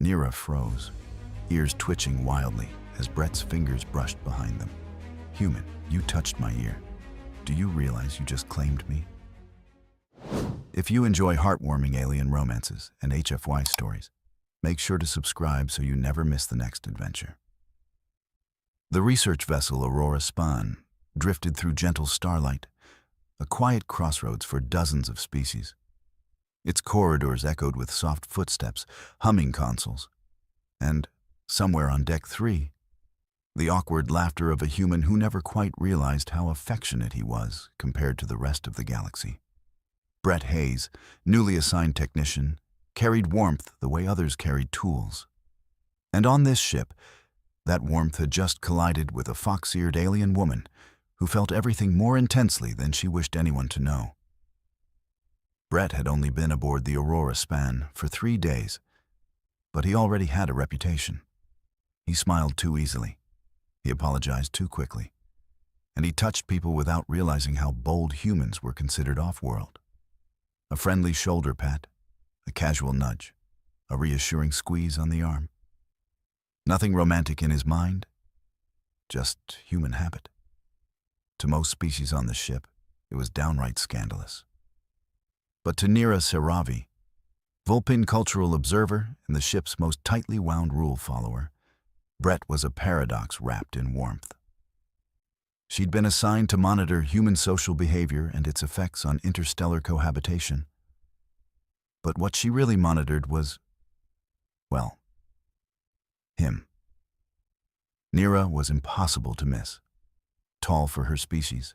Nira froze, ears twitching wildly as Brett's fingers brushed behind them. Human, you touched my ear. Do you realize you just claimed me? If you enjoy heartwarming alien romances and HFY stories, make sure to subscribe so you never miss the next adventure. The research vessel Aurora Span drifted through gentle starlight, a quiet crossroads for dozens of species. Its corridors echoed with soft footsteps, humming consoles, and, somewhere on Deck 3, the awkward laughter of a human who never quite realized how affectionate he was compared to the rest of the galaxy. Brett Hayes, newly assigned technician, carried warmth the way others carried tools. And on this ship, that warmth had just collided with a fox-eared alien woman who felt everything more intensely than she wished anyone to know. Brett had only been aboard the Aurora Span for 3 days, but he already had a reputation. He smiled too easily. He apologized too quickly. And he touched people without realizing how bold humans were considered off-world. A friendly shoulder pat, a casual nudge, a reassuring squeeze on the arm. Nothing romantic in his mind, just human habit. To most species on the ship, it was downright scandalous. But to Nira Seravi, Vulpin cultural observer and the ship's most tightly wound rule follower, Brett was a paradox wrapped in warmth. She'd been assigned to monitor human social behavior and its effects on interstellar cohabitation. But what she really monitored was, well, him. Nira was impossible to miss. Tall for her species,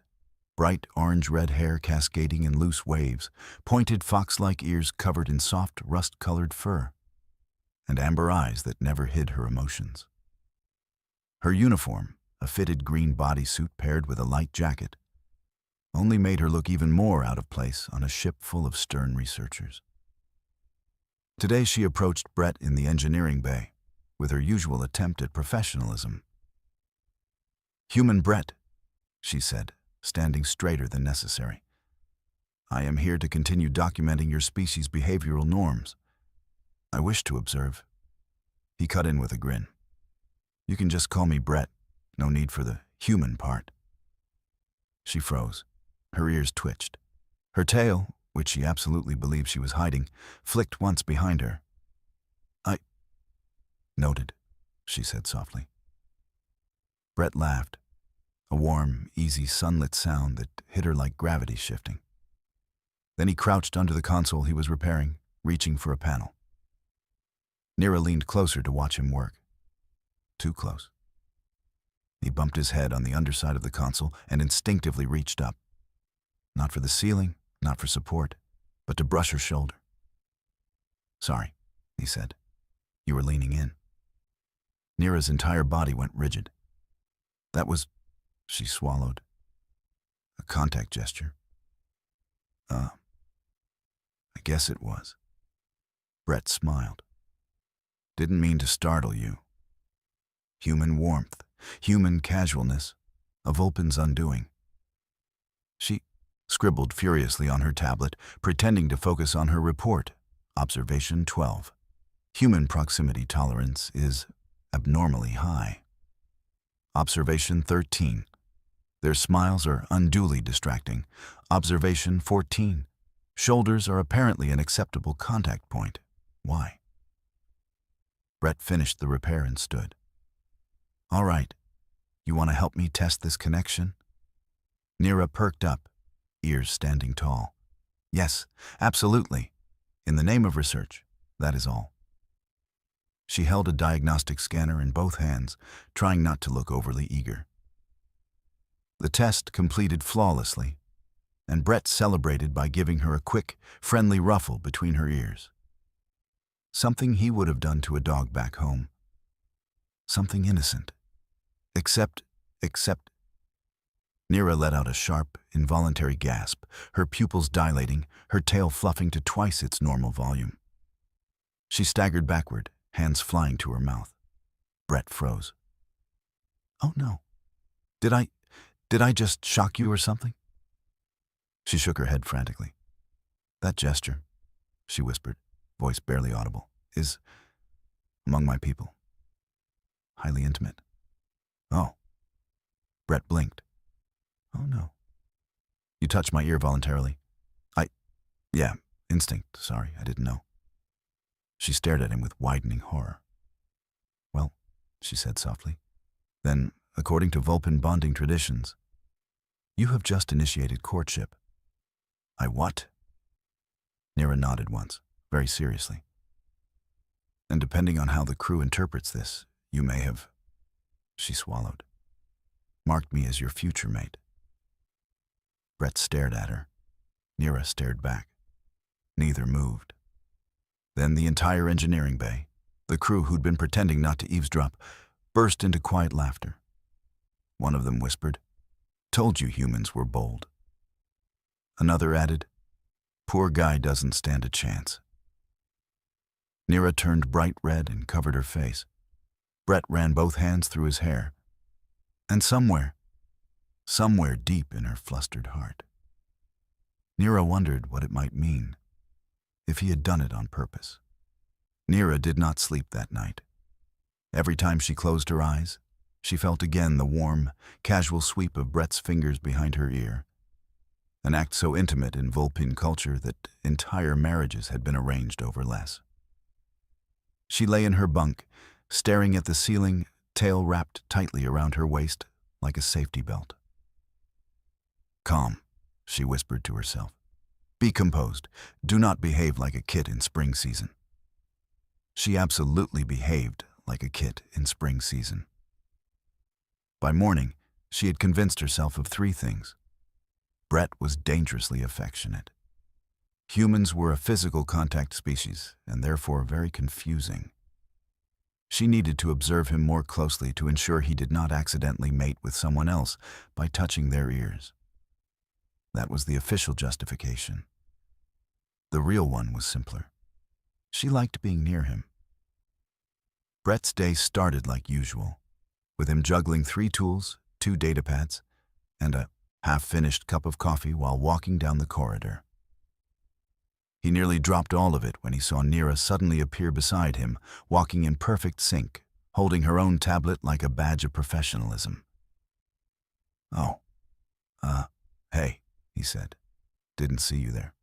bright orange-red hair cascading in loose waves, pointed fox-like ears covered in soft, rust-colored fur, and amber eyes that never hid her emotions. Her uniform, a fitted green bodysuit paired with a light jacket, only made her look even more out of place on a ship full of stern researchers. Today she approached Brett in the engineering bay, with her usual attempt at professionalism. "Human Brett," she said, standing straighter than necessary. "I am here to continue documenting your species' behavioral norms. I wish to observe." He cut in with a grin. "You can just call me Brett. No need for the human part." She froze. Her ears twitched. Her tail, which she absolutely believed she was hiding, flicked once behind her. "I..." "Noted," she said softly. Brett laughed, a warm, easy, sunlit sound that hit her like gravity shifting. Then he crouched under the console he was repairing, reaching for a panel. Nira leaned closer to watch him work. Too close. He bumped his head on the underside of the console and instinctively reached up. Not for the ceiling, not for support, but to brush her shoulder. "Sorry," he said. "You were leaning in." Nira's entire body went rigid. "That was," she swallowed, "a contact gesture." I guess it was." Brett smiled. "Didn't mean to startle you. Human warmth, human casualness, a Vulpin's undoing." She scribbled furiously on her tablet, pretending to focus on her report. Observation 12. Human proximity tolerance is abnormally high. Observation 13. Their smiles are unduly distracting. Observation 14. Shoulders are apparently an acceptable contact point. Why? Brett finished the repair and stood. "All right. You want to help me test this connection?" Nira perked up, ears standing tall. "Yes, absolutely. In the name of research, that is all." She held a diagnostic scanner in both hands, trying not to look overly eager. The test completed flawlessly, and Brett celebrated by giving her a quick, friendly ruffle between her ears. Something he would have done to a dog back home. Something innocent. Except... Nira let out a sharp, involuntary gasp, her pupils dilating, her tail fluffing to twice its normal volume. She staggered backward, hands flying to her mouth. Brett froze. "Oh no. Did I just shock you or something?" She shook her head frantically. "That gesture," she whispered, voice barely audible, is... Among my people. Highly intimate. Oh. Brett blinked. Oh no. You touched my ear voluntarily. Yeah, instinct. Sorry, I didn't know. She stared at him with widening horror. Well, she said softly, then, according to Vulpin bonding traditions, you have just initiated courtship. I what? Nira nodded once, very seriously. And depending on how the crew interprets this, you may have, she swallowed, marked me as your future mate. Brett stared at her. Nira stared back. Neither moved. Then the entire engineering bay, the crew who'd been pretending not to eavesdrop, burst into quiet laughter. One of them whispered, "Told you humans were bold." Another added, "Poor guy doesn't stand a chance." Nira turned bright red and covered her face. Brett ran both hands through his hair. And somewhere deep in her flustered heart, Nira wondered what it might mean if he had done it on purpose. Nira did not sleep that night. Every time she closed her eyes, she felt again the warm, casual sweep of Brett's fingers behind her ear, an act so intimate in Vulpin culture that entire marriages had been arranged over less. She lay in her bunk, staring at the ceiling, tail wrapped tightly around her waist like a safety belt. "Calm," she whispered to herself. "Be composed. Do not behave like a kid in spring season." She absolutely behaved like a kid in spring season. By morning, she had convinced herself of 3 things. Brett was dangerously affectionate. Humans were a physical contact species, and therefore very confusing. She needed to observe him more closely to ensure he did not accidentally mate with someone else by touching their ears. That was the official justification. The real one was simpler. She liked being near him. Brett's day started like usual, with him juggling 3 tools, 2 datapads, and a half-finished cup of coffee while walking down the corridor. He nearly dropped all of it when he saw Nira suddenly appear beside him, walking in perfect sync, holding her own tablet like a badge of professionalism. "Oh, hey," he said. "Didn't see you there."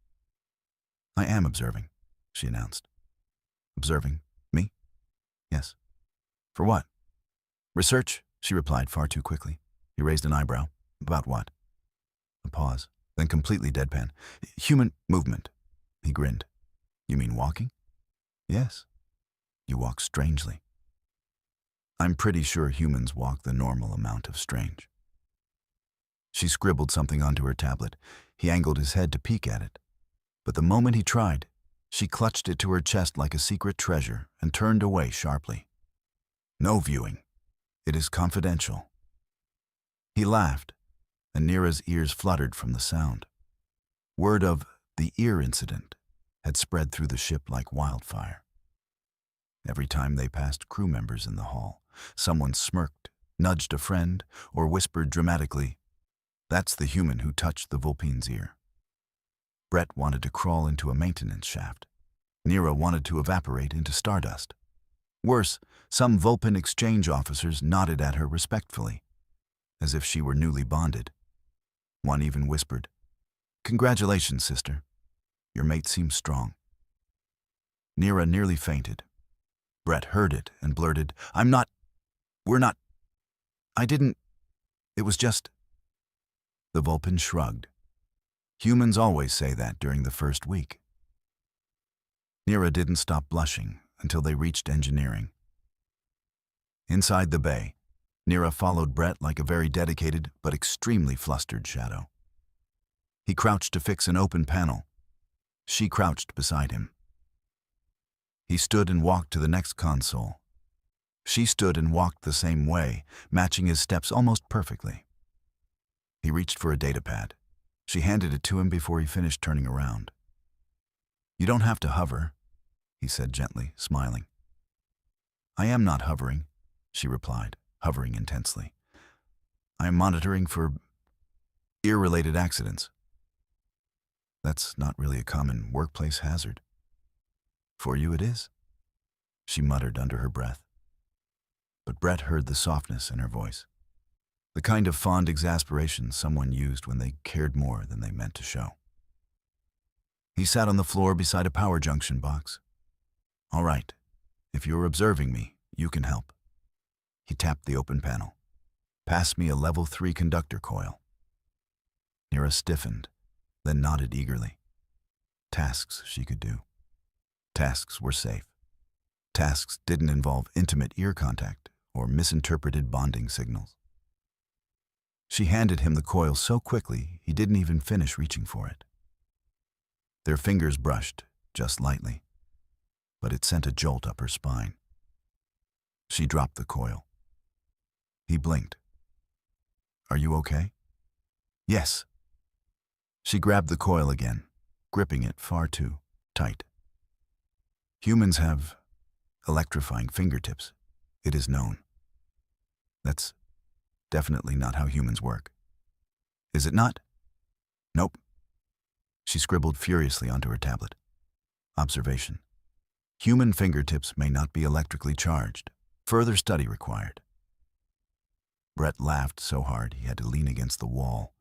"I am observing," she announced. "Observing? Me?" "Yes." "For what?" "Research," she replied far too quickly. He raised an eyebrow. "About what?" A pause, then completely deadpan. "Human movement." He grinned. "You mean walking?" "Yes." "You walk strangely." "I'm pretty sure humans walk the normal amount of strange." She scribbled something onto her tablet. He angled his head to peek at it. But the moment he tried, she clutched it to her chest like a secret treasure and turned away sharply. "No viewing. It is confidential." He laughed, and Nira's ears fluttered from the sound. Word of the ear incident had spread through the ship like wildfire. Every time they passed crew members in the hall, someone smirked, nudged a friend, or whispered dramatically, "That's the human who touched the Vulpin's ear." Brett wanted to crawl into a maintenance shaft. Nira wanted to evaporate into stardust. Worse, some Vulpin exchange officers nodded at her respectfully, as if she were newly bonded. One even whispered, "Congratulations, sister. Your mate seems strong." Nira nearly fainted. Brett heard it and blurted, we're not, I didn't, it was just." The Vulpin shrugged. Humans always say that during the first week. Nira didn't stop blushing until they reached engineering. Inside the bay, Nira followed Brett like a very dedicated but extremely flustered shadow. He crouched to fix an open panel. She crouched beside him. He stood and walked to the next console. She stood and walked the same way, matching his steps almost perfectly. He reached for a datapad. She handed it to him before he finished turning around. "You don't have to hover," he said gently, smiling. "I am not hovering," she replied, hovering intensely. "I am monitoring for ear-related accidents." "That's not really a common workplace hazard." "For you it is." she muttered under her breath. But Brett heard the softness in her voice, the kind of fond exasperation someone used when they cared more than they meant to show. He sat on the floor beside a power junction box. "All right, if you're observing me, you can help." He tapped the open panel. "Pass me a level 3 conductor coil." Neera stiffened, then nodded eagerly. Tasks she could do. Tasks were safe. Tasks didn't involve intimate ear contact or misinterpreted bonding signals. She handed him the coil so quickly he didn't even finish reaching for it. Their fingers brushed, just lightly, but it sent a jolt up her spine. She dropped the coil. He blinked. "Are you okay?" "Yes." She grabbed the coil again, gripping it far too tight. Humans have electrifying fingertips, it is known. That's definitely not how humans work. Is it not? Nope. She scribbled furiously onto her tablet. Observation. Human fingertips may not be electrically charged. Further study required. Brett laughed so hard he had to lean against the wall.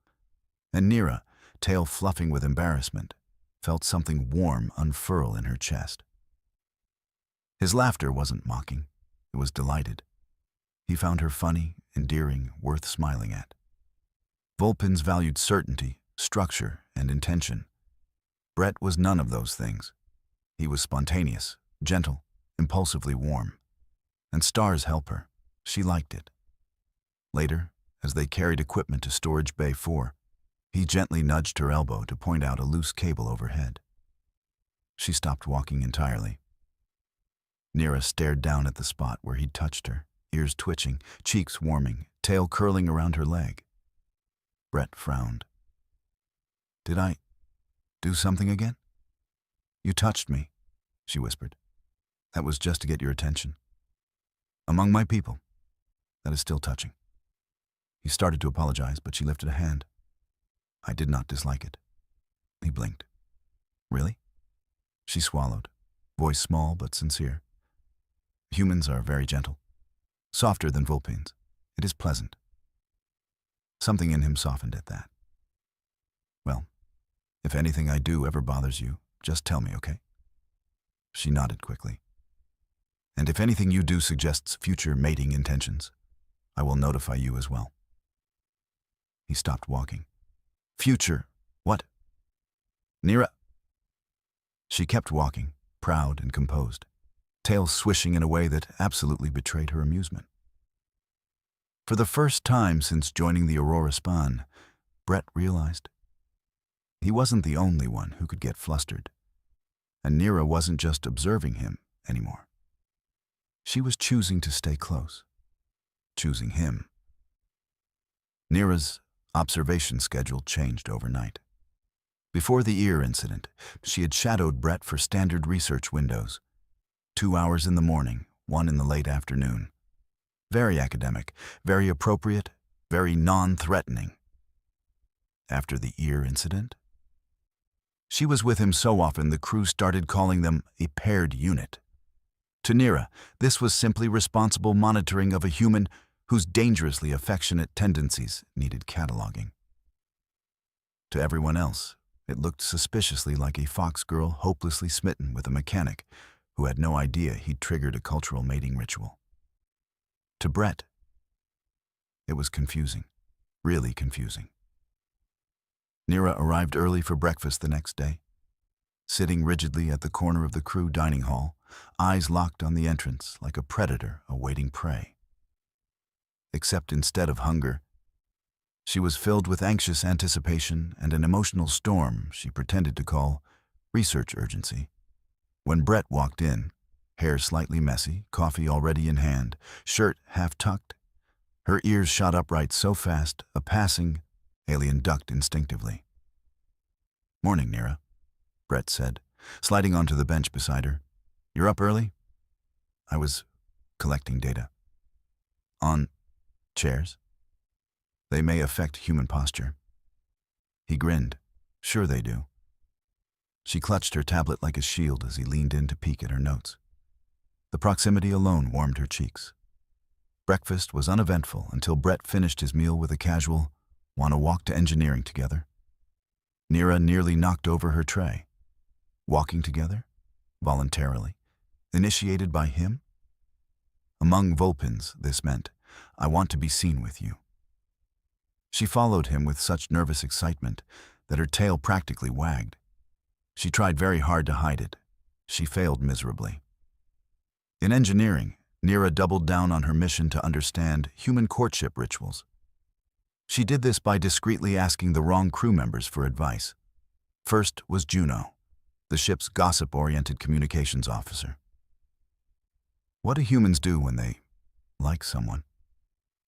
And Neera, tail fluffing with embarrassment, felt something warm unfurl in her chest. His laughter wasn't mocking. It was delighted. He found her funny, endearing, worth smiling at. Vulpins valued certainty, structure, and intention. Brett was none of those things. He was spontaneous, gentle, impulsively warm. And stars help her. She liked it. Later, as they carried equipment to Storage Bay 4, he gently nudged her elbow to point out a loose cable overhead. She stopped walking entirely. Neera stared down at the spot where he'd touched her, ears twitching, cheeks warming, tail curling around her leg. Brett frowned. "Did I do something again?" "You touched me," she whispered. "That was just to get your attention. Among my people, that is still touching." He started to apologize, but she lifted a hand. "I did not dislike it." He blinked. "Really?" She swallowed, voice small but sincere. "Humans are very gentle, softer than Vulpines. It is pleasant." Something in him softened at that. "Well, if anything I do ever bothers you, just tell me, okay?" She nodded quickly. "And if anything you do suggests future mating intentions, I will notify you as well." He stopped walking. "Future what?" "Neera." She kept walking, proud and composed, tail swishing in a way that absolutely betrayed her amusement. For the first time since joining the Aurora Spawn, Brett realized he wasn't the only one who could get flustered, and Neera wasn't just observing him anymore. She was choosing to stay close, choosing him. Neera's observation schedule changed overnight. Before the ear incident, she had shadowed Brett for standard research windows. 2 hours in the morning, 1 in the late afternoon. Very academic, very appropriate, very non-threatening. After the ear incident, she was with him so often the crew started calling them a paired unit. To Neera, this was simply responsible monitoring of a human whose dangerously affectionate tendencies needed cataloging. To everyone else, it looked suspiciously like a fox girl hopelessly smitten with a mechanic who had no idea he'd triggered a cultural mating ritual. To Brett, it was confusing, really confusing. Neera arrived early for breakfast the next day. Sitting rigidly at the corner of the crew dining hall, eyes locked on the entrance like a predator awaiting prey. Except instead of hunger, she was filled with anxious anticipation and an emotional storm she pretended to call research urgency. When Brett walked in, hair slightly messy, coffee already in hand, shirt half tucked, her ears shot upright so fast a passing alien ducked instinctively. "Morning, Neera," Brett said, sliding onto the bench beside her. "You're up early?" "I was collecting data." "On chairs? They may affect human posture." He grinned. "Sure they do." She clutched her tablet like a shield as he leaned in to peek at her notes. The proximity alone warmed her cheeks. Breakfast was uneventful until Brett finished his meal with a casual, "Want to walk to engineering together?" Nira nearly knocked over her tray. Walking together? Voluntarily? Initiated by him? Among Vulpins, this meant, "I want to be seen with you." She followed him with such nervous excitement that her tail practically wagged. She tried very hard to hide it. She failed miserably. In engineering, Nira doubled down on her mission to understand human courtship rituals. She did this by discreetly asking the wrong crew members for advice. First was Juno, the ship's gossip-oriented communications officer. "What do humans do when they like someone?"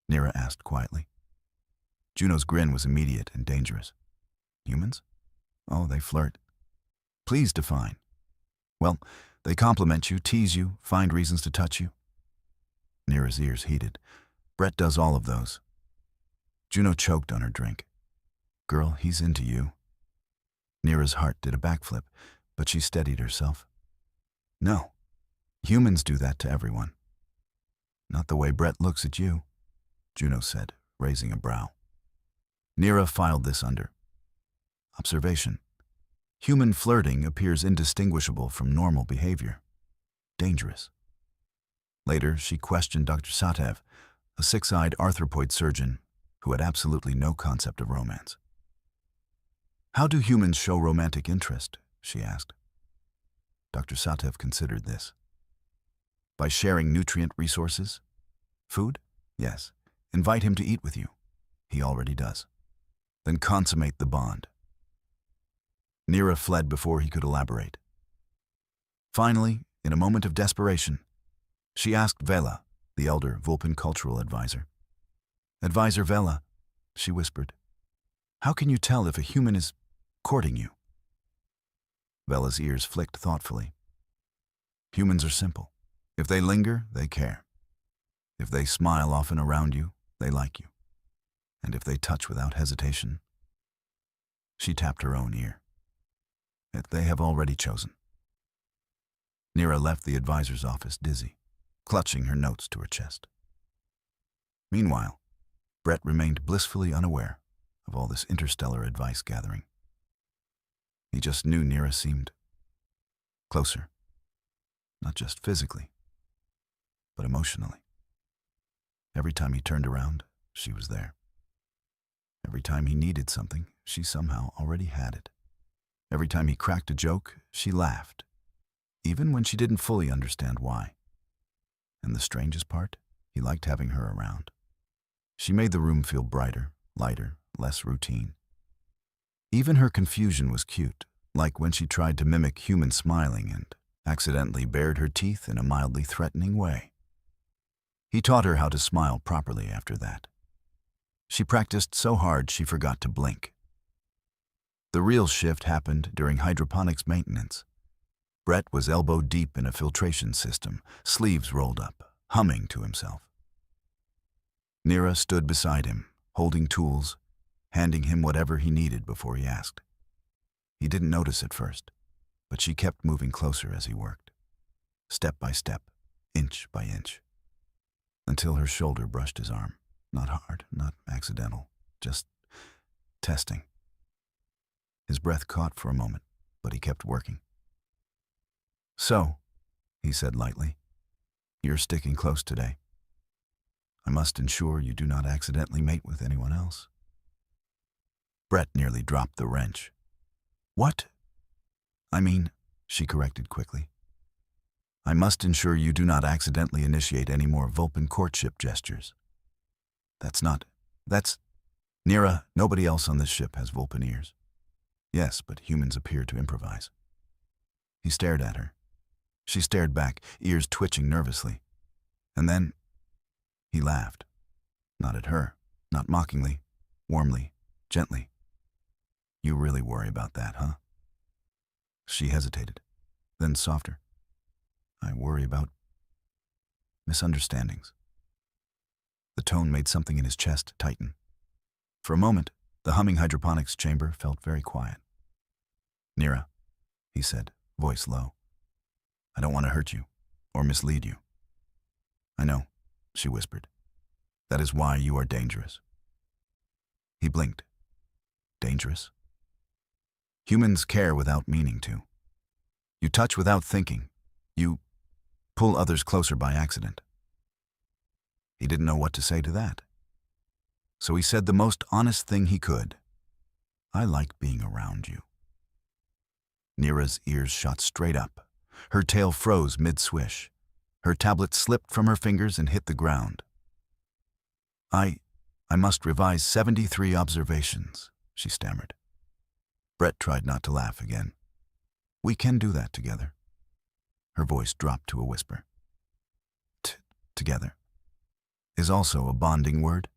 Nira asked quietly. Juno's grin was immediate and dangerous. "Humans? Oh, they flirt." "Please define." "Well, they compliment you, tease you, find reasons to touch you." Nira's ears heated. "Brett does all of those." Juno choked on her drink. "Girl, he's into you." Nira's heart did a backflip, but she steadied herself. "No, humans do that to everyone." "Not the way Brett looks at you," Juno said, raising a brow. Nira filed this under observation. Human flirting appears indistinguishable from normal behavior. Dangerous. Later, she questioned Dr. Satev, a six-eyed arthropoid surgeon who had absolutely no concept of romance. "How do humans show romantic interest?" she asked. Dr. Satev considered this. "By sharing nutrient resources? Food? Yes. Invite him to eat with you. He already does. Then consummate the bond." Nira fled before he could elaborate. Finally, in a moment of desperation, she asked Vela, the elder Vulpin cultural advisor. "Advisor Vela," she whispered, "how can you tell if a human is courting you?" Vela's ears flicked thoughtfully. "Humans are simple. If they linger, they care. If they smile often around you, they like you. And if they touch without hesitation..." She tapped her own ear. "They have already chosen." Nira left the advisor's office dizzy, clutching her notes to her chest. Meanwhile, Brett remained blissfully unaware of all this interstellar advice gathering. He just knew Nira seemed closer, not just physically, but emotionally. Every time he turned around, she was there. Every time he needed something, she somehow already had it. Every time he cracked a joke, she laughed, even when she didn't fully understand why. And the strangest part, he liked having her around. She made the room feel brighter, lighter, less routine. Even her confusion was cute, like when she tried to mimic human smiling and accidentally bared her teeth in a mildly threatening way. He taught her how to smile properly after that. She practiced so hard she forgot to blink. The real shift happened during hydroponics maintenance. Brett was elbow-deep in a filtration system, sleeves rolled up, humming to himself. Nira stood beside him, holding tools, handing him whatever he needed before he asked. He didn't notice at first, but she kept moving closer as he worked, step by step, inch by inch, until her shoulder brushed his arm. Not hard, not accidental, just testing. His breath caught for a moment, but he kept working. "So," he said lightly, "you're sticking close today. I must ensure you do not accidentally mate with anyone else." Brett nearly dropped the wrench. "What?" "I mean," she corrected quickly, "I must ensure you do not accidentally initiate any more Vulpin courtship gestures. That's... Nira, nobody else on this ship has Vulpin ears. Yes, but humans appear to improvise." He stared at her. She stared back, ears twitching nervously. And then he laughed. Not at her, not mockingly, warmly, gently. "You really worry about that, huh?" She hesitated, then softer. "I worry about misunderstandings." The tone made something in his chest tighten. For a moment, the humming hydroponics chamber felt very quiet. "Nira," he said, voice low, "I don't want to hurt you. or mislead you. I know, she whispered. That is why you are dangerous. He blinked. Dangerous? Humans care without meaning to. You touch without thinking. You pull others closer by accident. He didn't know what to say to that. So he said the most honest thing he could. I like being around you. Neera's ears shot straight up. Her tail froze mid-swish. Her tablet slipped from her fingers and hit the ground. I must revise 73 observations, she stammered. Brett tried not to laugh again. We can do that together. Her voice dropped to a whisper. Together is also a bonding word?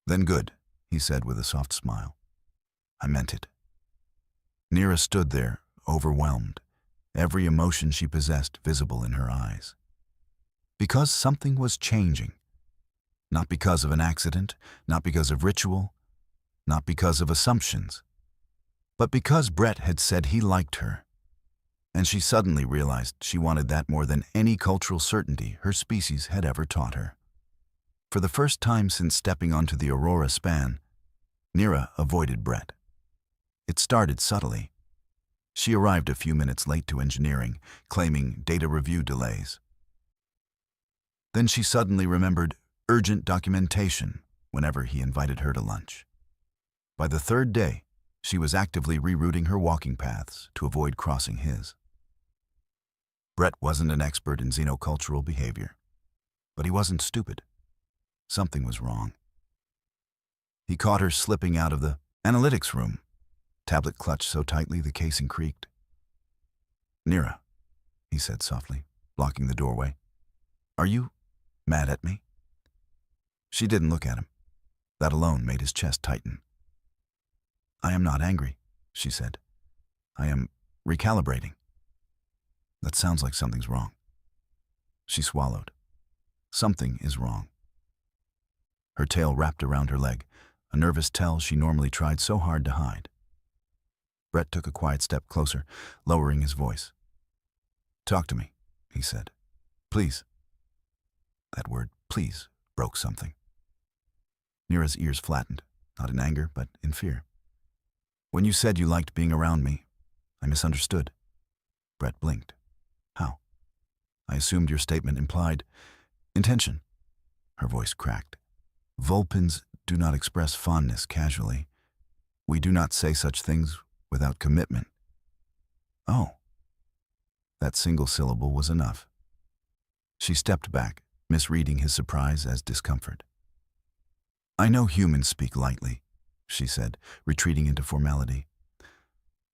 Then good, he said with a soft smile. I meant it. Neera stood there, overwhelmed, every emotion she possessed visible in her eyes. Because something was changing. Not because of an accident, not because of ritual, not because of assumptions, but because Brett had said he liked her. And she suddenly realized she wanted that more than any cultural certainty her species had ever taught her. For the first time since stepping onto the Aurora span, Neera avoided Brett. It started subtly. She arrived a few minutes late to engineering, claiming data review delays. Then she suddenly remembered urgent documentation whenever he invited her to lunch. By the third day, she was actively rerouting her walking paths to avoid crossing his. Brett wasn't an expert in xenocultural behavior, but he wasn't stupid. Something was wrong. He caught her slipping out of the analytics room, tablet clutched so tightly the casing creaked. Neera, he said softly, blocking the doorway. Are you mad at me? She didn't look at him. That alone made his chest tighten. I am not angry, she said. I am recalibrating. That sounds like something's wrong. She swallowed. Something is wrong. Her tail wrapped around her leg, a nervous tell she normally tried so hard to hide. Brett took a quiet step closer, lowering his voice. Talk to me, he said. Please. That word, please, broke something. Neera's ears flattened, not in anger, but in fear. When you said you liked being around me, I misunderstood. Brett blinked. How? I assumed your statement implied intention. Her voice cracked. Vulpins do not express fondness casually. We do not say such things without commitment. Oh. That single syllable was enough. She stepped back, misreading his surprise as discomfort. I know humans speak lightly, she said, retreating into formality.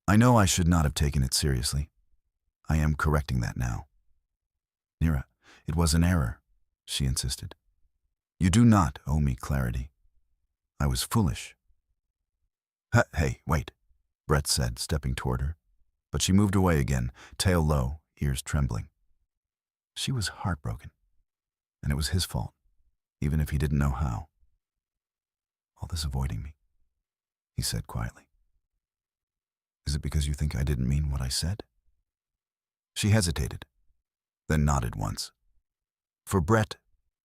I know I should not have taken it seriously. I am correcting that now. Neera, it was an error, she insisted. You do not owe me clarity. I was foolish. Hey, wait, Brett said, stepping toward her. But she moved away again, tail low, ears trembling. She was heartbroken, and it was his fault, even if he didn't know how. All this avoiding me, he said quietly. Is it because you think I didn't mean what I said? She hesitated, then nodded once. For Brett,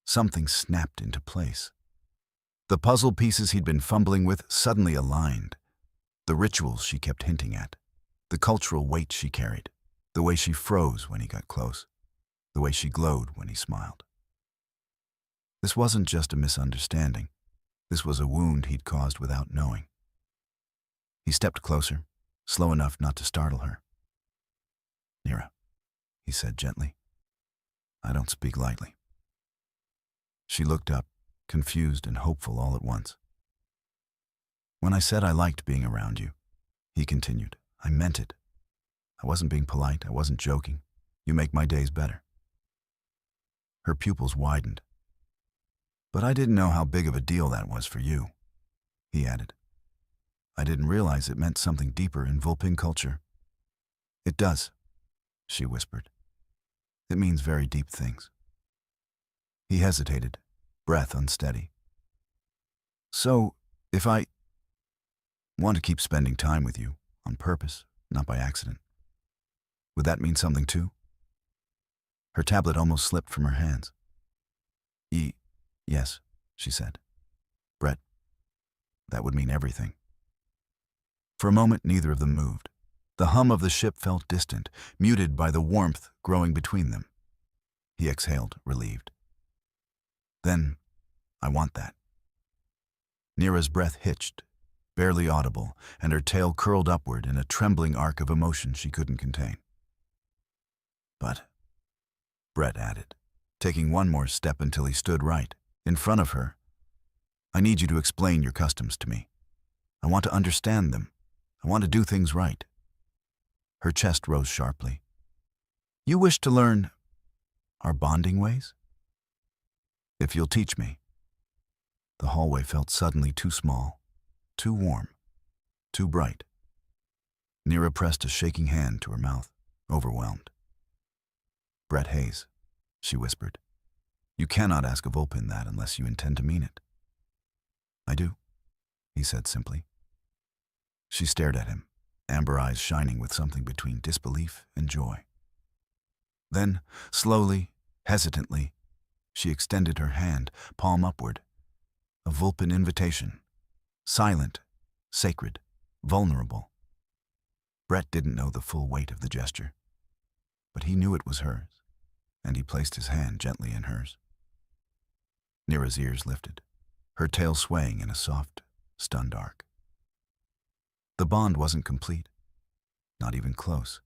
something snapped into place. The puzzle pieces he'd been fumbling with suddenly aligned. The rituals she kept hinting at, the cultural weight she carried, the way she froze when he got close, the way she glowed when he smiled. This wasn't just a misunderstanding. This was a wound he'd caused without knowing. He stepped closer, slow enough not to startle her. Neera, he said gently, I don't speak lightly. She looked up, confused and hopeful all at once. When I said I liked being around you, he continued, I meant it. I wasn't being polite, I wasn't joking. You make my days better. Her pupils widened. But I didn't know how big of a deal that was for you, he added. I didn't realize it meant something deeper in Vulpin culture. It does, she whispered. It means very deep things. He hesitated, breath unsteady. So, if I want to keep spending time with you, on purpose, not by accident, would that mean something too? Her tablet almost slipped from her hands. Yes, she said. Brett, that would mean everything. For a moment, neither of them moved. The hum of the ship felt distant, muted by the warmth growing between them. He exhaled, relieved. Then, I want that. Neera's breath hitched, barely audible, and her tail curled upward in a trembling arc of emotion she couldn't contain. But, Brett added, taking one more step until he stood right, in front of her, I need you to explain your customs to me. I want to understand them. I want to do things right. Her chest rose sharply. You wish to learn our bonding ways? If you'll teach me. The hallway felt suddenly too small, too warm, too bright. Neera pressed a shaking hand to her mouth, overwhelmed. Brett Hayes, she whispered. You cannot ask a Vulpin that unless you intend to mean it. I do, he said simply. She stared at him, amber eyes shining with something between disbelief and joy. Then, slowly, hesitantly, she extended her hand, palm upward. A Vulpin invitation. Silent, sacred, vulnerable. Brett didn't know the full weight of the gesture, but he knew it was hers, and he placed his hand gently in hers. Neera's ears lifted, her tail swaying in a soft, stunned arc. The bond wasn't complete, not even close.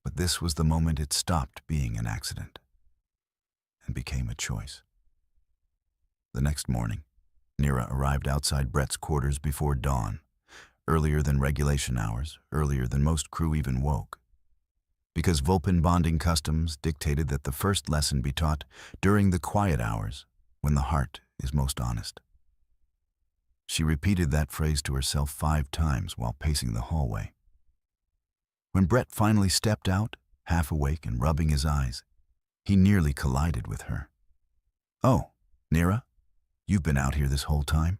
But this was the moment it stopped being an accident and became a choice. The next morning, Neera arrived outside Brett's quarters before dawn, earlier than regulation hours, earlier than most crew even woke. Because Vulpin bonding customs dictated that the first lesson be taught during the quiet hours when the heart is most honest. She repeated that phrase to herself 5 times while pacing the hallway. When Brett finally stepped out, half awake and rubbing his eyes, he nearly collided with her. Oh, Neera, you've been out here this whole time?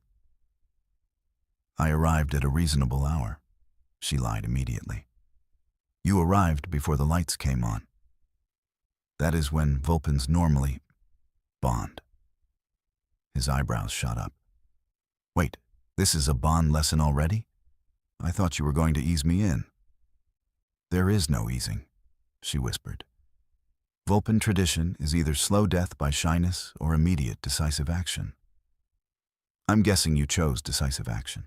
I arrived at a reasonable hour, she lied immediately. You arrived before the lights came on. That is when Vulpins normally bond. His eyebrows shot up. Wait, this is a bond lesson already? I thought you were going to ease me in. There is no easing, she whispered. Vulpin tradition is either slow death by shyness or immediate decisive action. I'm guessing you chose decisive action.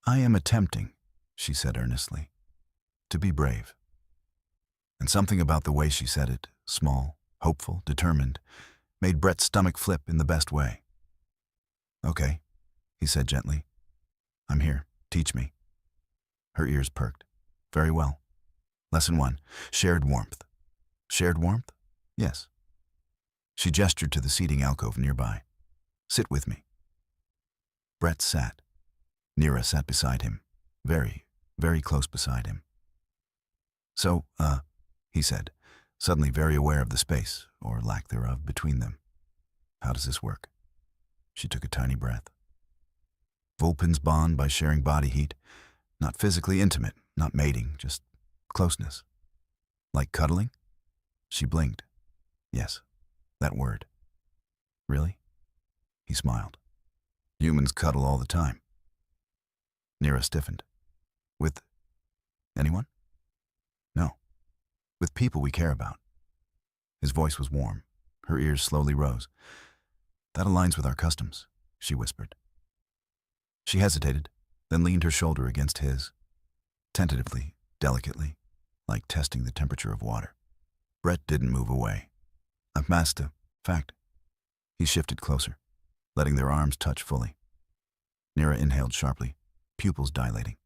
I am attempting, she said earnestly, to be brave. And something about the way she said it, small, hopeful, determined, made Brett's stomach flip in the best way. Okay, he said gently. I'm here. Teach me. Her ears perked. Very well. Lesson 1. Shared warmth. Shared warmth? Yes. She gestured to the seating alcove nearby. Sit with me. Brett sat. Neera sat beside him. Very, very close beside him. So, he said, suddenly very aware of the space, or lack thereof, between them. How does this work? She took a tiny breath. Vulpins bond by sharing body heat, not physically intimate, not mating, just closeness. Like cuddling? She blinked. Yes, that word. Really? He smiled. Humans cuddle all the time. Neera stiffened. With anyone? No. With people we care about. His voice was warm. Her ears slowly rose. That aligns with our customs, she whispered. She hesitated, then leaned her shoulder against his, tentatively, delicately, like testing the temperature of water. Brett didn't move away. I've masked a fact. He shifted closer, letting their arms touch fully. Neera inhaled sharply, pupils dilating.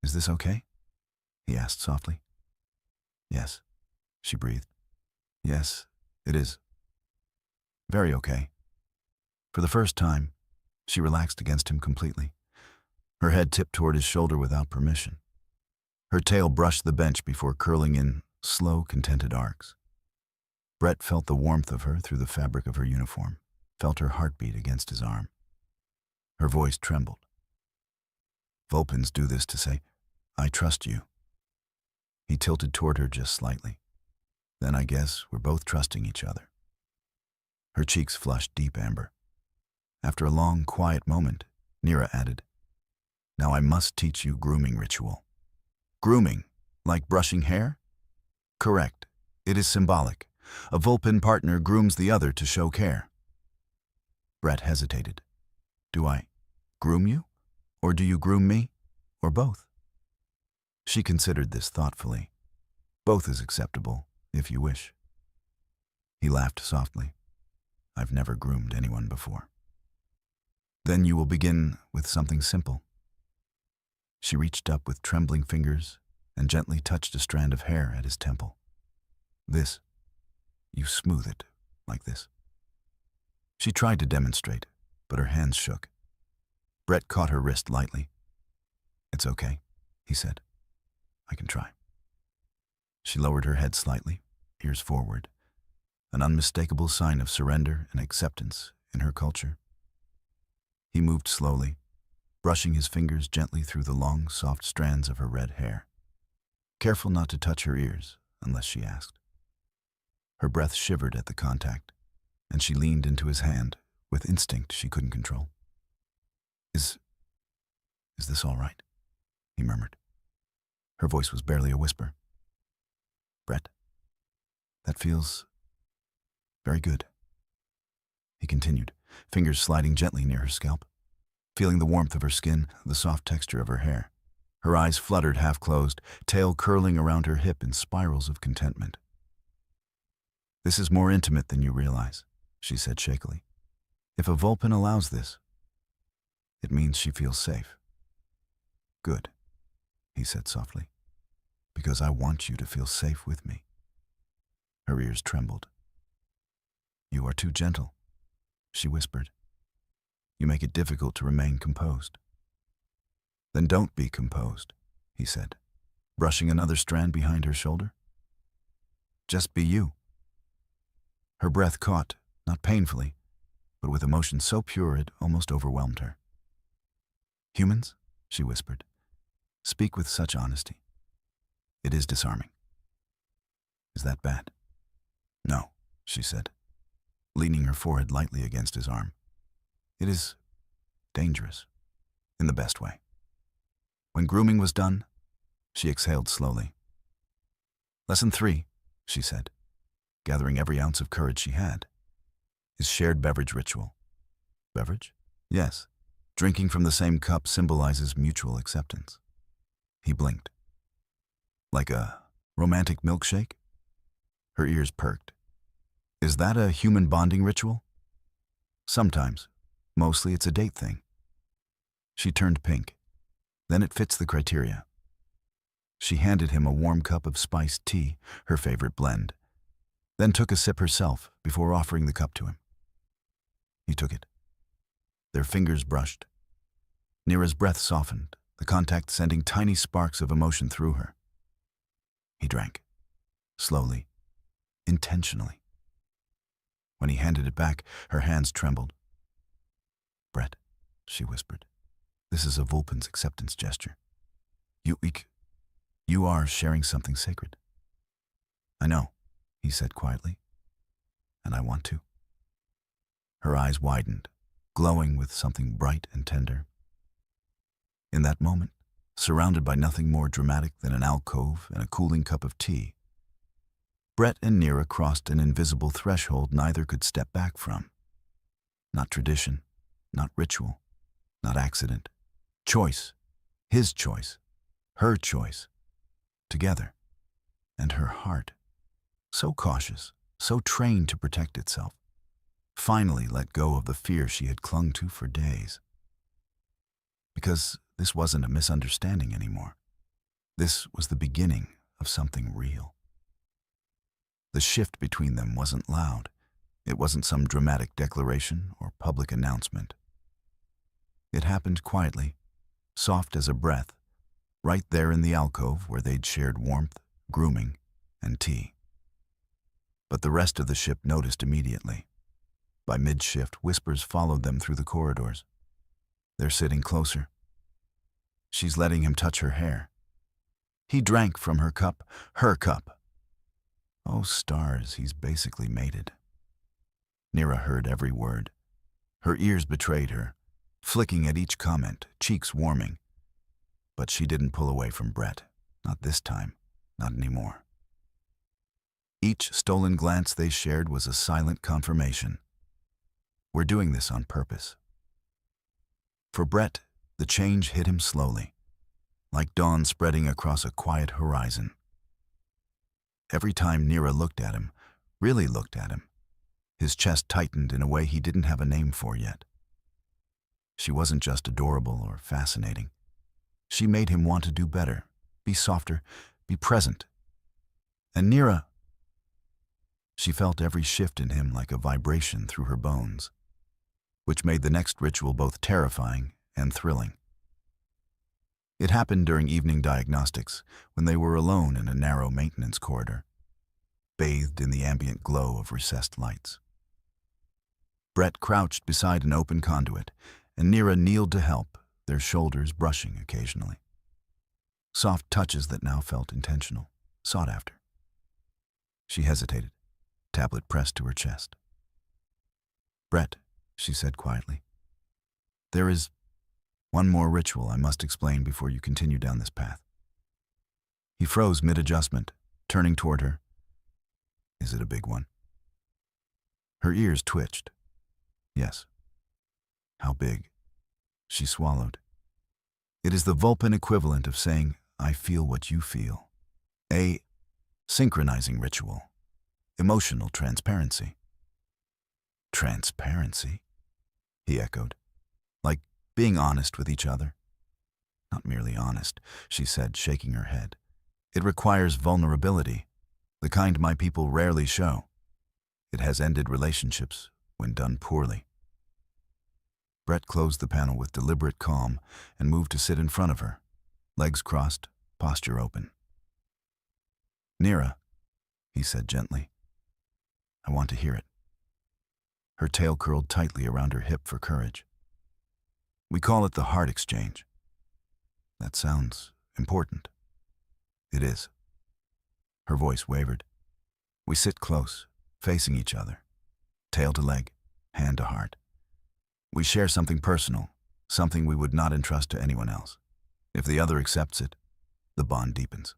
Is this okay? He asked softly. Yes, she breathed. Yes, it is. Very okay. For the first time, she relaxed against him completely. Her head tipped toward his shoulder without permission. Her tail brushed the bench before curling in slow, contented arcs. Brett felt the warmth of her through the fabric of her uniform, felt her heartbeat against his arm. Her voice trembled. Vulpins do this to say, I trust you. He tilted toward her just slightly. Then I guess we're both trusting each other. Her cheeks flushed deep amber. After a long, quiet moment, Nira added, "Now I must teach you grooming ritual." "Grooming? Like brushing hair?" "Correct. It is symbolic. A Vulpin partner grooms the other to show care." Brett hesitated. "Do I groom you? Or do you groom me? Or both?" She considered this thoughtfully. "Both is acceptable, if you wish." He laughed softly. "I've never groomed anyone before." "Then you will begin with something simple." She reached up with trembling fingers and gently touched a strand of hair at his temple. "This. You smooth it, like this." She tried to demonstrate, but her hands shook. Brett caught her wrist lightly. "It's okay," he said. "I can try." She lowered her head slightly, ears forward, an unmistakable sign of surrender and acceptance in her culture. He moved slowly, brushing his fingers gently through the long, soft strands of her red hair, careful not to touch her ears unless she asked. Her breath shivered at the contact, and she leaned into his hand with instinct she couldn't control. Is this all right?" he murmured. Her voice was barely a whisper. "Brett, that feels very good," he continued, fingers sliding gently near her scalp, feeling the warmth of her skin, the soft texture of her hair. Her eyes fluttered half-closed, tail curling around her hip in spirals of contentment. "This is more intimate than you realize," she said shakily. "If a Vulpin allows this, it means she feels safe." "Good," he said softly, "because I want you to feel safe with me." Her ears trembled. "You are too gentle," she whispered. "You make it difficult to remain composed." "Then don't be composed," he said, brushing another strand behind her shoulder. "Just be you." Her breath caught, not painfully, but with emotion so pure it almost overwhelmed her. "Humans," she whispered, "speak with such honesty. It is disarming." "Is that bad?" "No," she said, leaning her forehead lightly against his arm. "It is dangerous, in the best way." When grooming was done, she exhaled slowly. "Lesson 3, she said, gathering every ounce of courage she had, is shared beverage ritual." "Beverage?" "Yes. Drinking from the same cup symbolizes mutual acceptance." He blinked. "Like a romantic milkshake?" Her ears perked. "Is that a human bonding ritual?" "Sometimes. Mostly it's a date thing." She turned pink. "Then it fits the criteria." She handed him a warm cup of spiced tea, her favorite blend, then took a sip herself before offering the cup to him. He took it. Their fingers brushed. Nira's breath softened, the contact sending tiny sparks of emotion through her. He drank, slowly, intentionally. When he handed it back, her hands trembled. "Brett," she whispered, "this is a Vulpin's acceptance gesture. You are sharing something sacred." "I know," he said quietly, "and I want to." Her eyes widened, glowing with something bright and tender. In that moment, surrounded by nothing more dramatic than an alcove and a cooling cup of tea, Brett and Nira crossed an invisible threshold neither could step back from. Not tradition, not ritual, not accident. Choice. His choice. Her choice. Together. And her heart, so cautious, so trained to protect itself, finally let go of the fear she had clung to for days. Because this wasn't a misunderstanding anymore. This was the beginning of something real. The shift between them wasn't loud. It wasn't some dramatic declaration or public announcement. It happened quietly, soft as a breath, right there in the alcove where they'd shared warmth, grooming, and tea. But the rest of the ship noticed immediately. By mid-shift, whispers followed them through the corridors. They're sitting closer. She's letting him touch her hair. He drank from her cup, Oh, stars, he's basically mated. Nira heard every word. Her ears betrayed her, flicking at each comment, cheeks warming. But she didn't pull away from Brett. Not this time. Not anymore. Each stolen glance they shared was a silent confirmation. We're doing this on purpose. For Brett, the change hit him slowly, like dawn spreading across a quiet horizon. Every time Nira looked at him, really looked at him, his chest tightened in a way he didn't have a name for yet. She wasn't just adorable or fascinating. She made him want to do better, be softer, be present. And Nira, she felt every shift in him like a vibration through her bones, which made the next ritual both terrifying and thrilling. It happened during evening diagnostics, when they were alone in a narrow maintenance corridor, bathed in the ambient glow of recessed lights. Brett crouched beside an open conduit, and Nira kneeled to help, their shoulders brushing occasionally. Soft touches that now felt intentional, sought after. She hesitated, tablet pressed to her chest. "Brett," she said quietly, "there is one more ritual I must explain before you continue down this path." He froze mid-adjustment, turning toward her. "Is it a big one?" Her ears twitched. "Yes." "How big?" She swallowed. "It is the Vulpin equivalent of saying, 'I feel what you feel.' A synchronizing ritual. Emotional transparency." "Transparency?" he echoed. "Like being honest with each other?" "Not merely honest," she said, shaking her head. "It requires vulnerability, the kind my people rarely show. It has ended relationships when done poorly." Brett closed the panel with deliberate calm and moved to sit in front of her, legs crossed, posture open. "Nira," he said gently, "I want to hear it." Her tail curled tightly around her hip for courage. "We call it the heart exchange." "That sounds important." "It is." Her voice wavered. "We sit close, facing each other, tail to leg, hand to heart. We share something personal, something we would not entrust to anyone else. If the other accepts it, the bond deepens.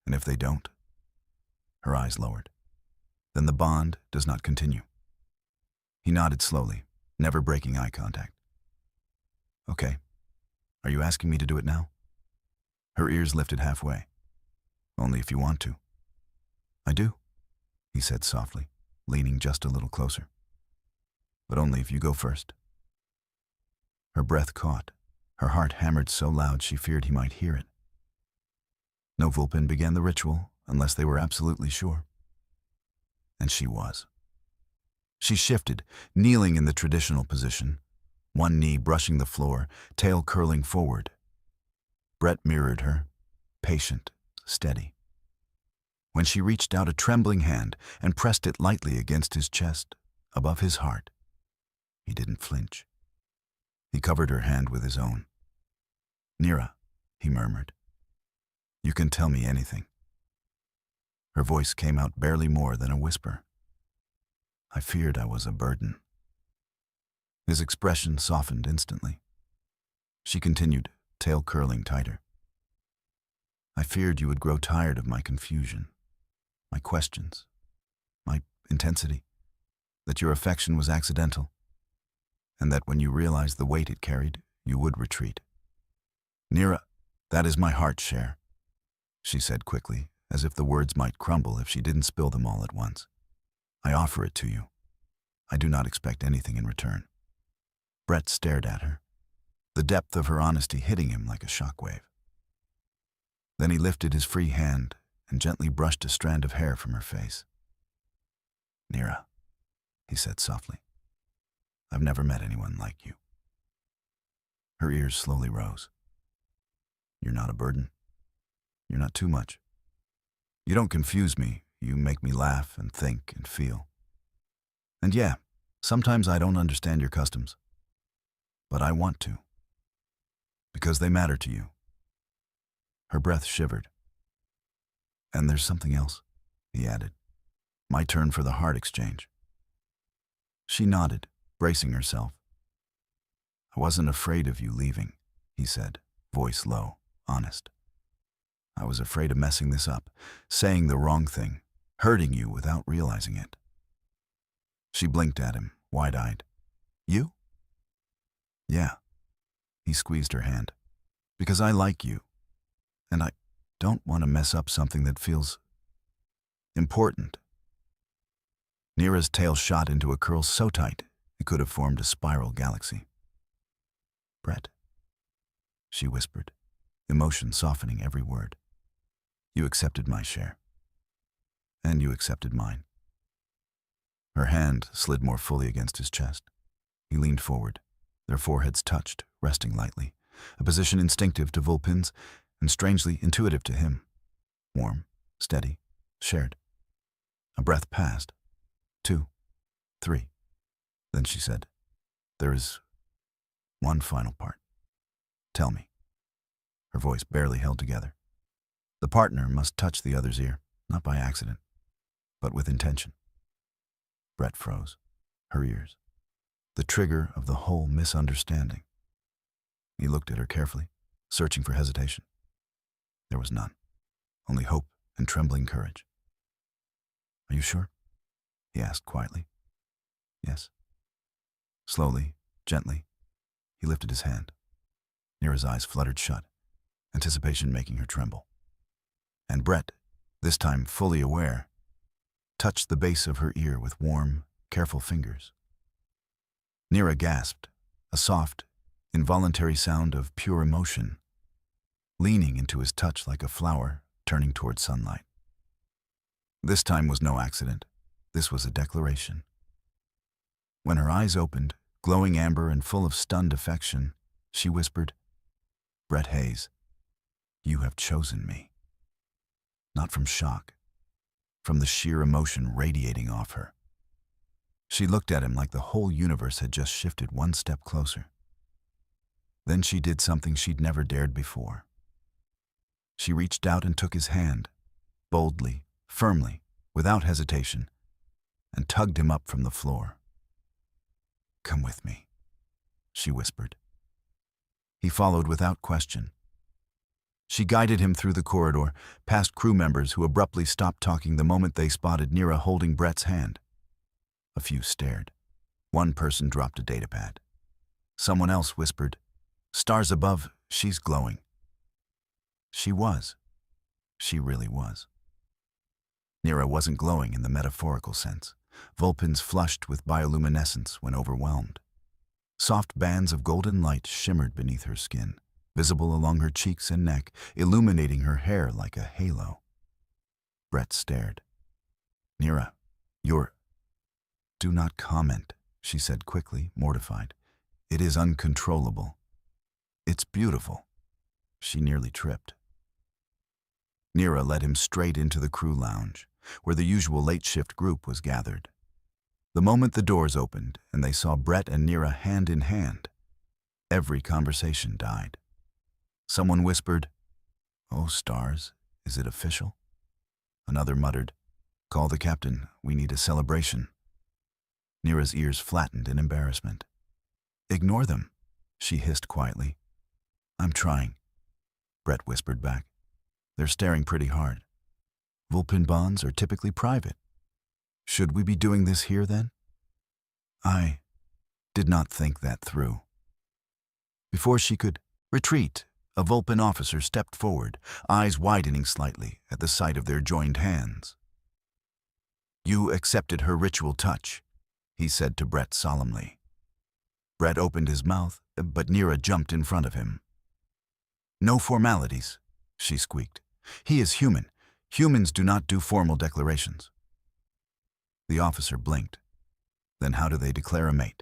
And if they don't," her eyes lowered, "then the bond does not continue." He nodded slowly, never breaking eye contact. "Okay. Are you asking me to do it now?" Her ears lifted halfway. "Only if you want to." "I do," he said softly, leaning just a little closer. "But only if you go first." Her breath caught. Her heart hammered so loud she feared he might hear it. No Vulpin began the ritual unless they were absolutely sure. And she was. She shifted, kneeling in the traditional position, one knee brushing the floor, tail curling forward. Brett mirrored her, patient, steady. When she reached out a trembling hand and pressed it lightly against his chest, above his heart, he didn't flinch. He covered her hand with his own. "Nira," he murmured, "you can tell me anything." Her voice came out barely more than a whisper. "I feared I was a burden." His expression softened instantly. She continued, tail curling tighter. "I feared you would grow tired of my confusion, my questions, my intensity, that your affection was accidental, and that when you realized the weight it carried, you would retreat." "Nira, that is my heart's share," she said quickly, as if the words might crumble if she didn't spill them all at once. "I offer it to you. I do not expect anything in return." Brett stared at her, the depth of her honesty hitting him like a shockwave. Then he lifted his free hand and gently brushed a strand of hair from her face. "Nira," he said softly, "I've never met anyone like you." Her ears slowly rose. "You're not a burden. You're not too much. You don't confuse me. You make me laugh and think and feel. And yeah, sometimes I don't understand your customs. But I want to. Because they matter to you." Her breath shivered. "And there's something else." he added. My turn for the heart exchange. She nodded, bracing herself. I wasn't afraid of you leaving, he said, voice low, honest. I was afraid of messing this up, saying the wrong thing, hurting you without realizing it. She blinked at him, wide-eyed. You? Yeah. He squeezed her hand. Because I like you. And I don't want to mess up something that feels important. Neera's tail shot into a curl so tight it could have formed a spiral galaxy. Brett, she whispered, emotion softening every word. You accepted my share. And you accepted mine. Her hand slid more fully against his chest. He leaned forward. Their foreheads touched, resting lightly, a position instinctive to Vulpins and strangely intuitive to him. Warm, steady, shared. A breath passed. 2, 3. Then she said, there is one final part. Tell me. Her voice barely held together. The partner must touch the other's ear, not by accident, but with intention. Brett froze. Her ears. The trigger of the whole misunderstanding. He looked at her carefully, searching for hesitation. There was none, only hope and trembling courage. Are you sure? He asked quietly. Yes. Slowly, gently, he lifted his hand. Neera's eyes fluttered shut, anticipation making her tremble. And Brett, this time fully aware, touched the base of her ear with warm, careful fingers. Neera gasped, a soft, involuntary sound of pure emotion, leaning into his touch like a flower turning toward sunlight. This time was no accident. This was a declaration. When her eyes opened, glowing amber and full of stunned affection, she whispered, Brett Hayes, you have chosen me. Not from shock, from the sheer emotion radiating off her. She looked at him like the whole universe had just shifted one step closer. Then she did something she'd never dared before. She reached out and took his hand, boldly, firmly, without hesitation, and tugged him up from the floor. Come with me, she whispered. He followed without question. She guided him through the corridor, past crew members who abruptly stopped talking the moment they spotted Neera holding Brett's hand. A few stared. One person dropped a datapad. Someone else whispered, Stars above, she's glowing. She was. She really was. Neera wasn't glowing in the metaphorical sense. Vulpins flushed with bioluminescence when overwhelmed. Soft bands of golden light shimmered beneath her skin, visible along her cheeks and neck, illuminating her hair like a halo. Brett stared. Neera, you're... Do not comment, she said quickly, mortified. It is uncontrollable. It's beautiful. She nearly tripped. Neera led him straight into the crew lounge, where the usual late-shift group was gathered. The moment the doors opened and they saw Brett and Neera hand in hand, every conversation died. Someone whispered, Oh, stars, is it official? Another muttered, Call the captain, we need a celebration. Neera's ears flattened in embarrassment. Ignore them, she hissed quietly. I'm trying, Brett whispered back. They're staring pretty hard. Vulpin bonds are typically private. Should we be doing this here then? I did not think that through. Before she could retreat, a Vulpin officer stepped forward, eyes widening slightly at the sight of their joined hands. You accepted her ritual touch, he said to Brett solemnly. Brett opened his mouth, but Neera jumped in front of him. No formalities, she squeaked. He is human. Humans do not do formal declarations. The officer blinked. Then how do they declare a mate?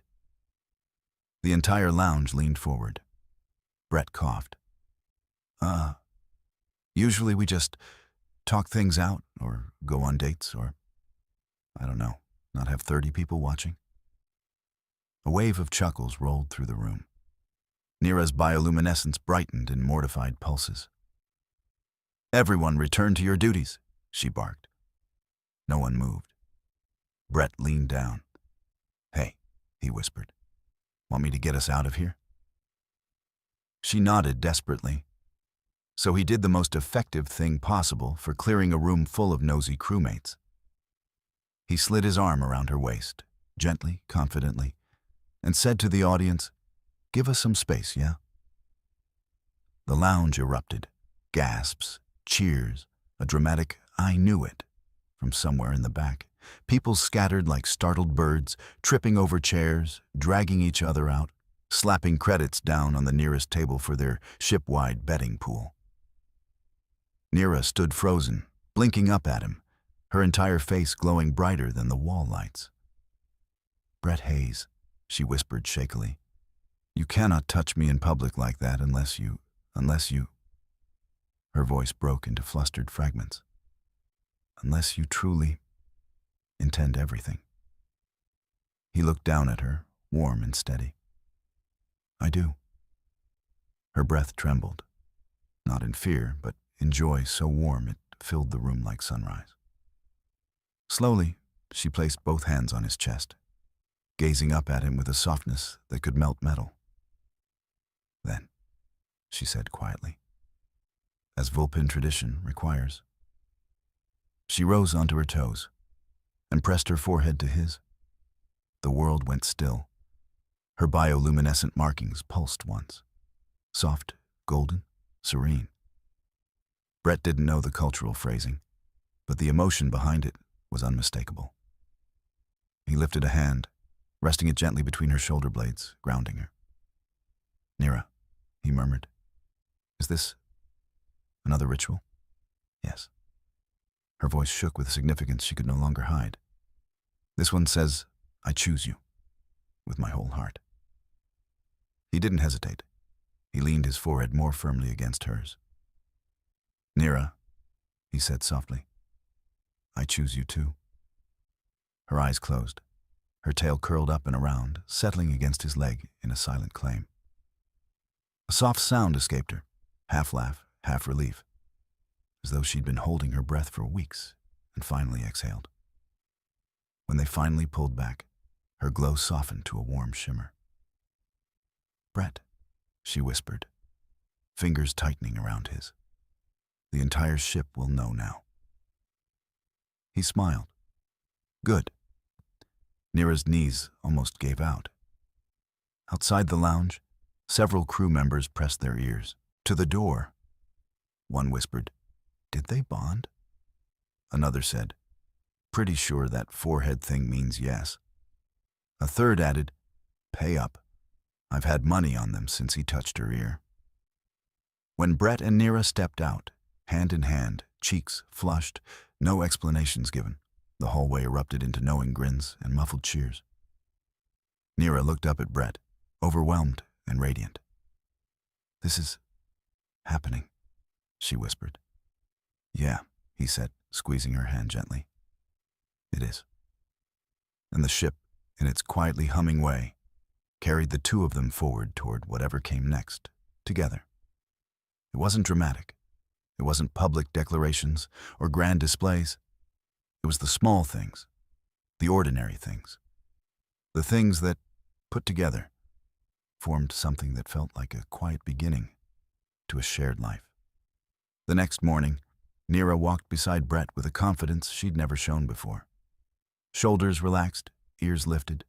The entire lounge leaned forward. Brett coughed. Usually we just talk things out or go on dates or, I don't know, not have 30 people watching. A wave of chuckles rolled through the room. Neera's bioluminescence brightened in mortified pulses. Everyone return to your duties, she barked. No one moved. Brett leaned down. "Hey," he whispered. "Want me to get us out of here?" She nodded desperately. So he did the most effective thing possible for clearing a room full of nosy crewmates. He slid his arm around her waist, gently, confidently, and said to the audience, "Give us some space, yeah?" The lounge erupted. Gasps, cheers, a dramatic "I knew it" from somewhere in the back. People scattered like startled birds, tripping over chairs, dragging each other out, slapping credits down on the nearest table for their ship-wide betting pool. Neera stood frozen, blinking up at him, her entire face glowing brighter than the wall lights. "Brett Hayes," she whispered shakily, "you cannot touch me in public like that unless you... Her voice broke into flustered fragments. "Unless you truly intend everything." He looked down at her, warm and steady. "I do." Her breath trembled, not in fear, but in joy so warm it filled the room like sunrise. Slowly, she placed both hands on his chest, gazing up at him with a softness that could melt metal. "Then," she said quietly, "as Vulpin tradition requires." She rose onto her toes and pressed her forehead to his. The world went still. Her bioluminescent markings pulsed once. Soft, golden, serene. Brett didn't know the cultural phrasing, but the emotion behind it was unmistakable. He lifted a hand, resting it gently between her shoulder blades, grounding her. "Neera," he murmured, "is this another ritual?" "Yes." Her voice shook with significance she could no longer hide. "This one says, I choose you, with my whole heart." He didn't hesitate. He leaned his forehead more firmly against hers. "Neera," he said softly, "I choose you too." Her eyes closed, her tail curled up and around, settling against his leg in a silent claim. A soft sound escaped her, half laugh, half relief, as though she'd been holding her breath for weeks and finally exhaled. When they finally pulled back, her glow softened to a warm shimmer. "Brett," she whispered, fingers tightening around his. "The entire ship will know now." He smiled. "Good." Neera's knees almost gave out. Outside the lounge, several crew members pressed their ears to the door. One whispered, "Did they bond?" Another said, "Pretty sure that forehead thing means yes." A third added, "Pay up. I've had money on them since he touched her ear." When Brett and Neera stepped out, hand in hand, cheeks flushed, no explanations given, the hallway erupted into knowing grins and muffled cheers. Neera looked up at Brett, overwhelmed and radiant. "This is happening," she whispered. "Yeah," he said, squeezing her hand gently. "It is." And the ship, in its quietly humming way, carried the two of them forward toward whatever came next, together. It wasn't dramatic. It wasn't public declarations or grand displays. It was the small things, the ordinary things, the things that, put together, formed something that felt like a quiet beginning to a shared life. The next morning, Neera walked beside Brett with a confidence she'd never shown before. Shoulders relaxed, ears lifted,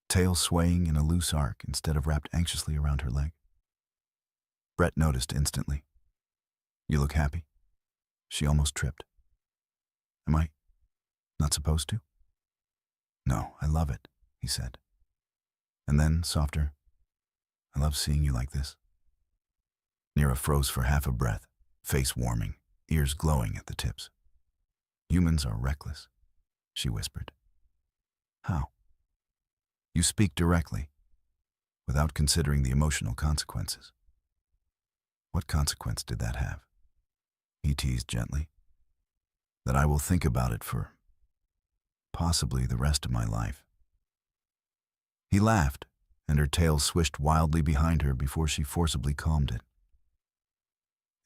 tail swaying in a loose arc instead of wrapped anxiously around her leg. Brett noticed instantly. "You look happy." She almost tripped. "Am I not supposed to?" "No, I love it," he said. And then, softer, "I love seeing you like this." Neera froze for half a breath, face warming, ears glowing at the tips. "Humans are reckless," she whispered. "How?" "You speak directly, without considering the emotional consequences." "What consequence did that have?" he teased gently. "That I will think about it for possibly the rest of my life." He laughed, and her tail swished wildly behind her before she forcibly calmed it.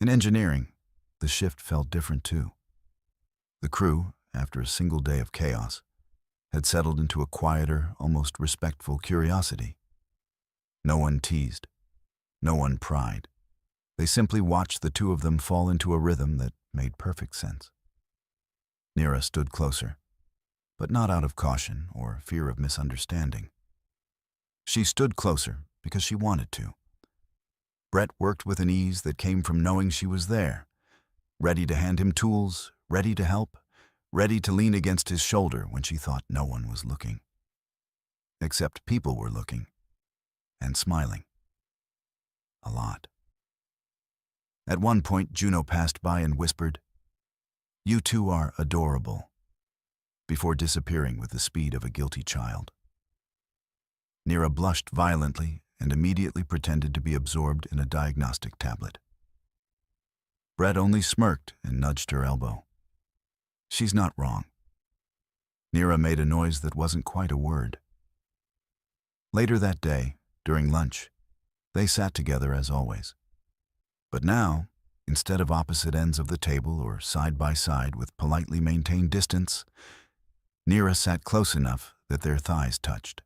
In engineering, the shift felt different too. The crew, after a single day of chaos, had settled into a quieter, almost respectful curiosity. No one teased. No one pried. They simply watched the two of them fall into a rhythm that made perfect sense. Neera stood closer, but not out of caution or fear of misunderstanding. She stood closer because she wanted to. Brett worked with an ease that came from knowing she was there, ready to hand him tools, ready to help, ready to lean against his shoulder when she thought no one was looking. Except people were looking, and smiling. A lot. At one point, Juno passed by and whispered, "You two are adorable," before disappearing with the speed of a guilty child. Neera blushed violently and immediately pretended to be absorbed in a diagnostic tablet. Brett only smirked and nudged her elbow. She's not wrong. Neera made a noise that wasn't quite a word. Later that day, during lunch, they sat together as always. But now, instead of opposite ends of the table or side by side with politely maintained distance, Neera sat close enough that their thighs touched.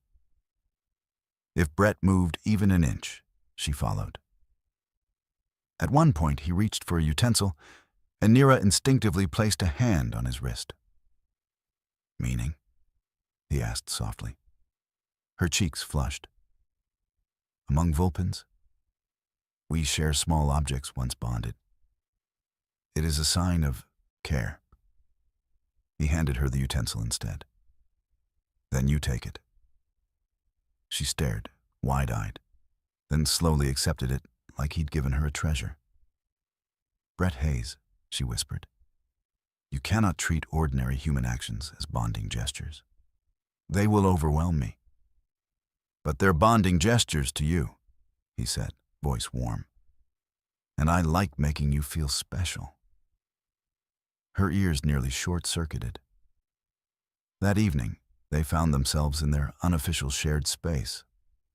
If Brett moved even an inch, she followed. At one point, he reached for a utensil, and Neera instinctively placed a hand on his wrist. "Meaning?" he asked softly. Her cheeks flushed. "Among Vulpins, we share small objects once bonded. It is a sign of care." He handed her the utensil instead. "Then you take it." She stared, wide-eyed, then slowly accepted it like he'd given her a treasure. "Brett Hayes," she whispered, "you cannot treat ordinary human actions as bonding gestures. They will overwhelm me." "But they're bonding gestures to you," he said, voice warm. "And I like making you feel special." Her ears nearly short-circuited. That evening, they found themselves in their unofficial shared space,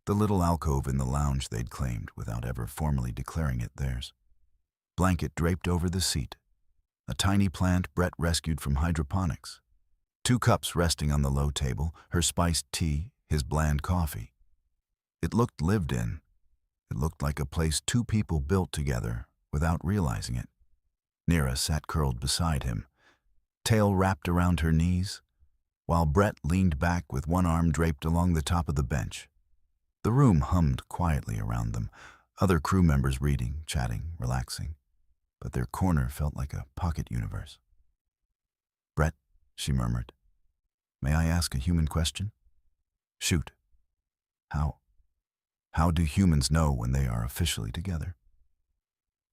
the little alcove in the lounge they'd claimed without ever formally declaring it theirs. Blanket draped over the seat, a tiny plant Brett rescued from hydroponics, 2 cups resting on the low table, her spiced tea, his bland coffee. It looked lived in. It looked like a place 2 people built together without realizing it. Neera sat curled beside him, tail wrapped around her knees, while Brett leaned back with one arm draped along the top of the bench. The room hummed quietly around them, other crew members reading, chatting, relaxing, but their corner felt like a pocket universe. "Brett," she murmured, "may I ask a human question?" "Shoot." How do humans know when they are officially together?"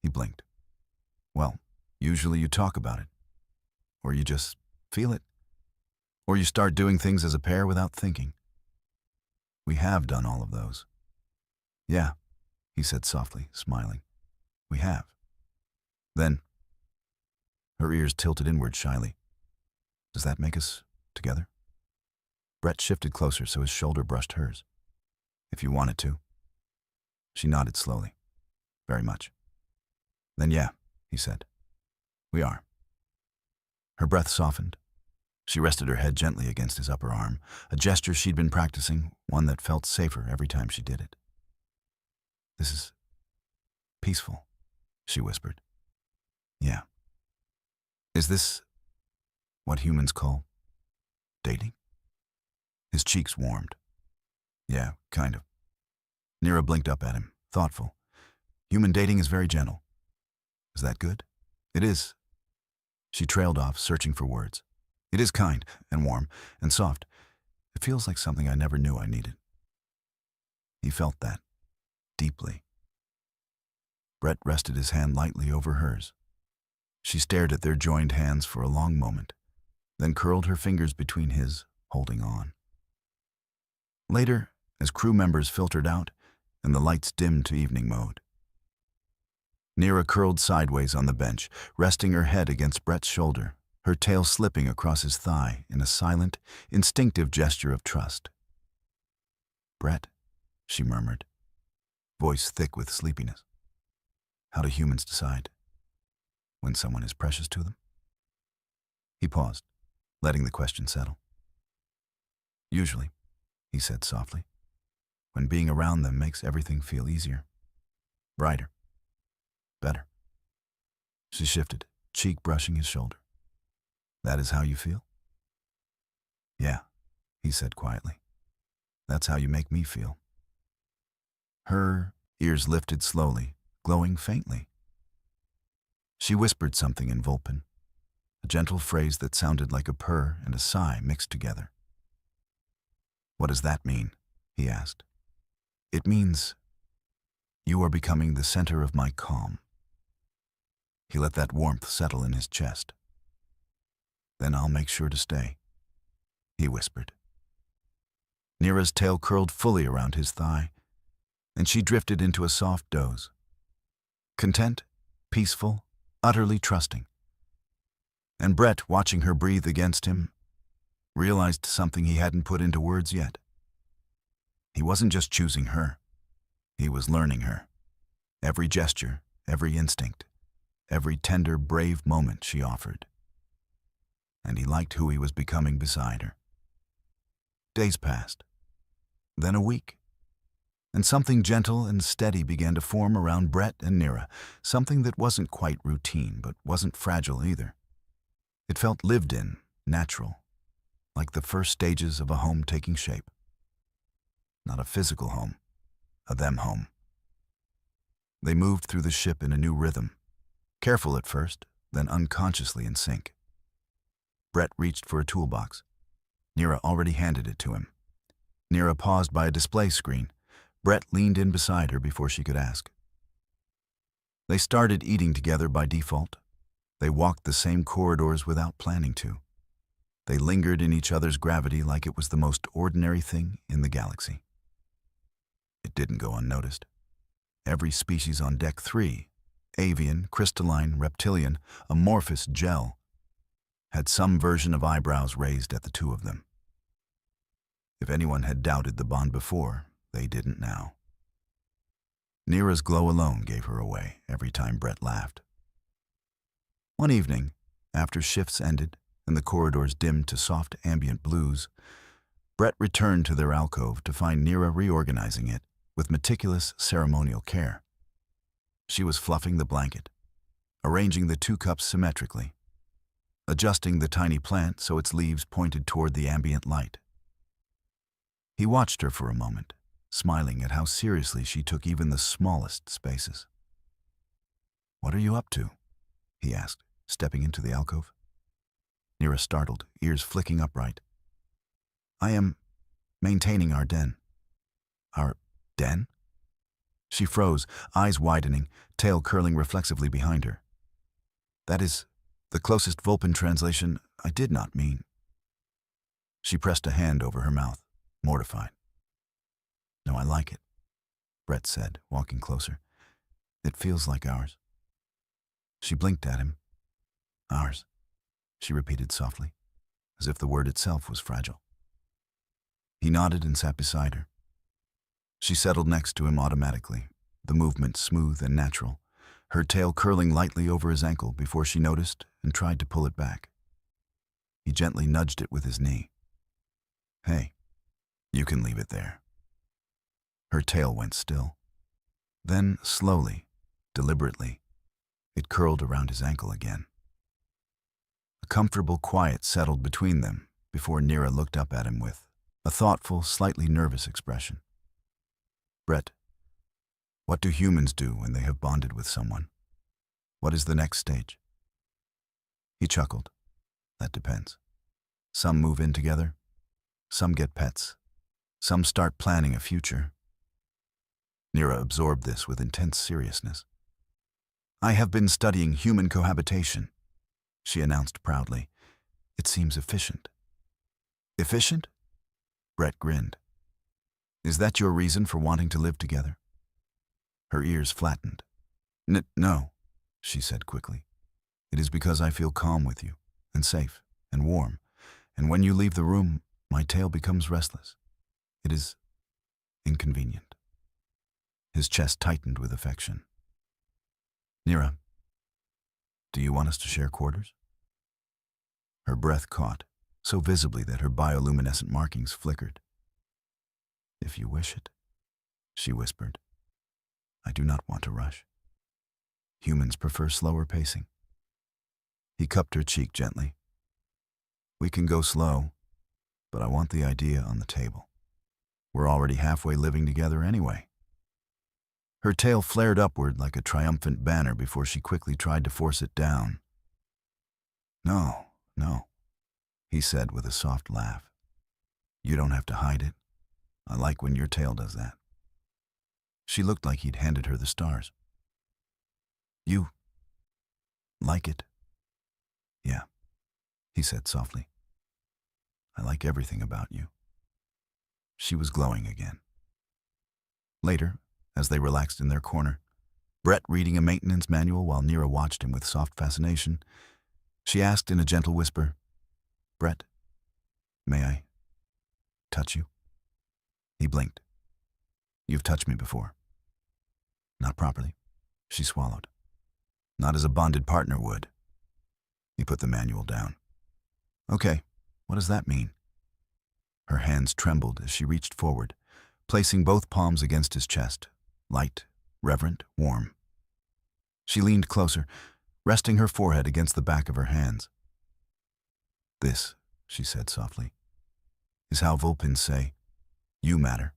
He blinked. "Well, usually you talk about it. Or you just feel it. Or you start doing things as a pair without thinking. We have done all of those." "Yeah," he said softly, smiling. "We have." "Then," her ears tilted inward shyly, "does that make us together?" Brett shifted closer so his shoulder brushed hers. "If you wanted to." She nodded slowly. "Very much." "Then yeah," he said. "We are." Her breath softened. She rested her head gently against his upper arm, a gesture she'd been practicing, one that felt safer every time she did it. "This is peaceful," she whispered. "Yeah. Is this what humans call dating?" His cheeks warmed. "Yeah, kind of." Neera blinked up at him, thoughtful. "Human dating is very gentle." "Is that good?" "It is." She trailed off, searching for words. "It is kind and warm and soft. It feels like something I never knew I needed." He felt that, deeply. Brett rested his hand lightly over hers. She stared at their joined hands for a long moment, then curled her fingers between his, holding on. Later, as crew members filtered out and the lights dimmed to evening mode, Neera curled sideways on the bench, resting her head against Brett's shoulder, her tail slipping across his thigh in a silent, instinctive gesture of trust. "Brett," she murmured, voice thick with sleepiness. "How do humans decide when someone is precious to them?" He paused. letting the question settle. Usually, he said softly, when being around them makes everything feel easier, brighter, better. She shifted, cheek brushing his shoulder. That is how you feel? Yeah, he said quietly. That's how you make me feel. Her ears lifted slowly, glowing faintly. She whispered something in Vulpin, a gentle phrase that sounded like a purr and a sigh mixed together. What does that mean? He asked. It means you are becoming the center of my calm. He let that warmth settle in his chest. Then I'll make sure to stay, he whispered. Nira's tail curled fully around his thigh, and she drifted into a soft doze. Content, peaceful, utterly trusting. And Brett, watching her breathe against him, realized something he hadn't put into words yet. He wasn't just choosing her. He was learning her. Every gesture, every instinct, every tender, brave moment she offered. And he liked who he was becoming beside her. Days passed. Then a week. And something gentle and steady began to form around Brett and Nira, something that wasn't quite routine, but wasn't fragile either. It felt lived in, natural, like the first stages of a home taking shape. Not a physical home, a them home. They moved through the ship in a new rhythm, careful at first, then unconsciously in sync. Brett reached for a toolbox. Nira already handed it to him. Nira paused by a display screen. Brett leaned in beside her before she could ask. They started eating together by default. They walked the same corridors without planning to. They lingered in each other's gravity like it was the most ordinary thing in the galaxy. It didn't go unnoticed. Every species on Deck 3, avian, crystalline, reptilian, amorphous, gel, had some version of eyebrows raised at the two of them. If anyone had doubted the bond before, they didn't now. Nira's glow alone gave her away every time Brett laughed. One evening, after shifts ended and the corridors dimmed to soft ambient blues, Brett returned to their alcove to find Nira reorganizing it with meticulous ceremonial care. She was fluffing the blanket, arranging the 2 cups symmetrically, adjusting the tiny plant so its leaves pointed toward the ambient light. He watched her for a moment, smiling at how seriously she took even the smallest spaces. "What are you up to?" he asked, stepping into the alcove. Nira startled, ears flicking upright. "I am maintaining our den." "Our den?" She froze, eyes widening, tail curling reflexively behind her. "That is the closest Vulpin translation. I did not mean." She pressed a hand over her mouth, mortified. "No, I like it," Brett said, walking closer. "It feels like ours." She blinked at him. "Ours," she repeated softly, as if the word itself was fragile. He nodded and sat beside her. She settled next to him automatically, the movement smooth and natural, her tail curling lightly over his ankle before she noticed and tried to pull it back. He gently nudged it with his knee. "Hey, you can leave it there." Her tail went still. Then, slowly, deliberately, it curled around his ankle again. A comfortable quiet settled between them before Nira looked up at him with a thoughtful, slightly nervous expression. "Brett, what do humans do when they have bonded with someone? What is the next stage?" He chuckled. "That depends. Some move in together. Some get pets. Some start planning a future." Nira absorbed this with intense seriousness. "I have been studying human cohabitation," she announced proudly. "It seems efficient." "Efficient?" Brett grinned. "Is that your reason for wanting to live together?" Her ears flattened. No, she said quickly. "It is because I feel calm with you, and safe, and warm, and when you leave the room, my tail becomes restless. It is inconvenient." His chest tightened with affection. "Nira, do you want us to share quarters?" Her breath caught, so visibly that her bioluminescent markings flickered. "If you wish it," she whispered. "I do not want to rush. Humans prefer slower pacing." He cupped her cheek gently. "We can go slow, but I want the idea on the table. We're already halfway living together anyway." Her tail flared upward like a triumphant banner before she quickly tried to force it down. "No, no," he said with a soft laugh. "You don't have to hide it. I like when your tail does that." She looked like he'd handed her the stars. "You like it?" "Yeah," he said softly. "I like everything about you." She was glowing again. Later, as they relaxed in their corner, Brett reading a maintenance manual while Nira watched him with soft fascination, she asked in a gentle whisper, "Brett, may I touch you?" He blinked. "You've touched me before." "Not properly," she swallowed. "Not as a bonded partner would." He put the manual down. "Okay, what does that mean?" Her hands trembled as she reached forward, placing both palms against his chest, light, reverent, warm. She leaned closer, resting her forehead against the back of her hands. "This," she said softly, "is how Vulpins say, 'You matter.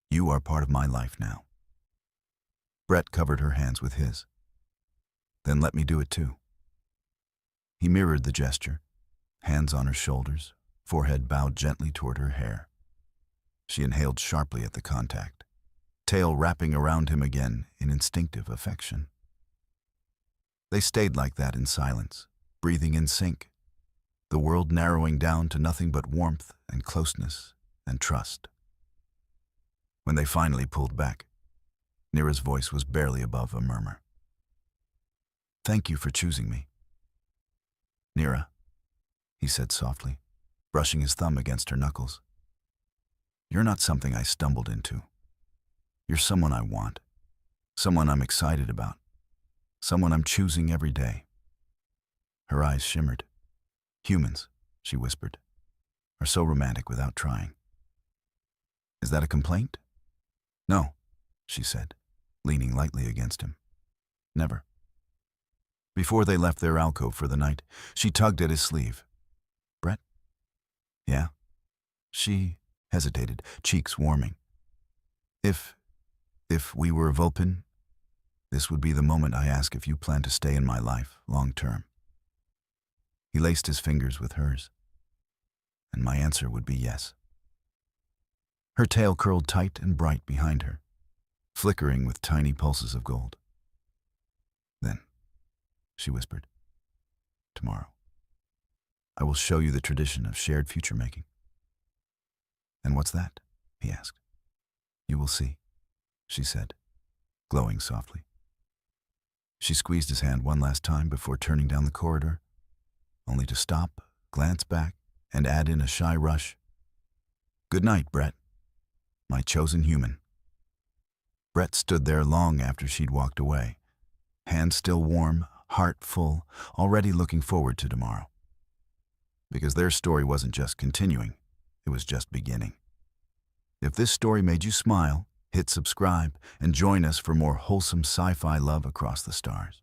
You are part of my life now.'" Brett covered her hands with his. "Then let me do it too." He mirrored the gesture, hands on her shoulders, forehead bowed gently toward her hair. She inhaled sharply at the contact, tail wrapping around him again in instinctive affection. They stayed like that in silence, breathing in sync, the world narrowing down to nothing but warmth and closeness and trust. When they finally pulled back, Nira's voice was barely above a murmur. "Thank you for choosing me." "Nira," he said softly, brushing his thumb against her knuckles. "You're not something I stumbled into. You're someone I want, someone I'm excited about, someone I'm choosing every day." Her eyes shimmered. "Humans," she whispered, "are so romantic without trying." "Is that a complaint?" "No," she said, leaning lightly against him. "Never." Before they left their alcove for the night, she tugged at his sleeve. "Brett?" "Yeah?" She hesitated, cheeks warming. If we were a Vulpin, this would be the moment I ask if you plan to stay in my life long term." He laced his fingers with hers, and my answer would be yes. Her tail curled tight and bright behind her, flickering with tiny pulses of gold. "Then," she whispered, "tomorrow, I will show you the tradition of shared future making." "And what's that?" he asked. "You will see," she said, glowing softly. She squeezed his hand one last time before turning down the corridor, only to stop, glance back, and add in a shy rush, "Good night, Brett, my chosen human." Brett stood there long after she'd walked away, hand still warm, heart full, already looking forward to tomorrow. Because their story wasn't just continuing, it was just beginning. If this story made you smile, hit subscribe and join us for more wholesome sci-fi love across the stars.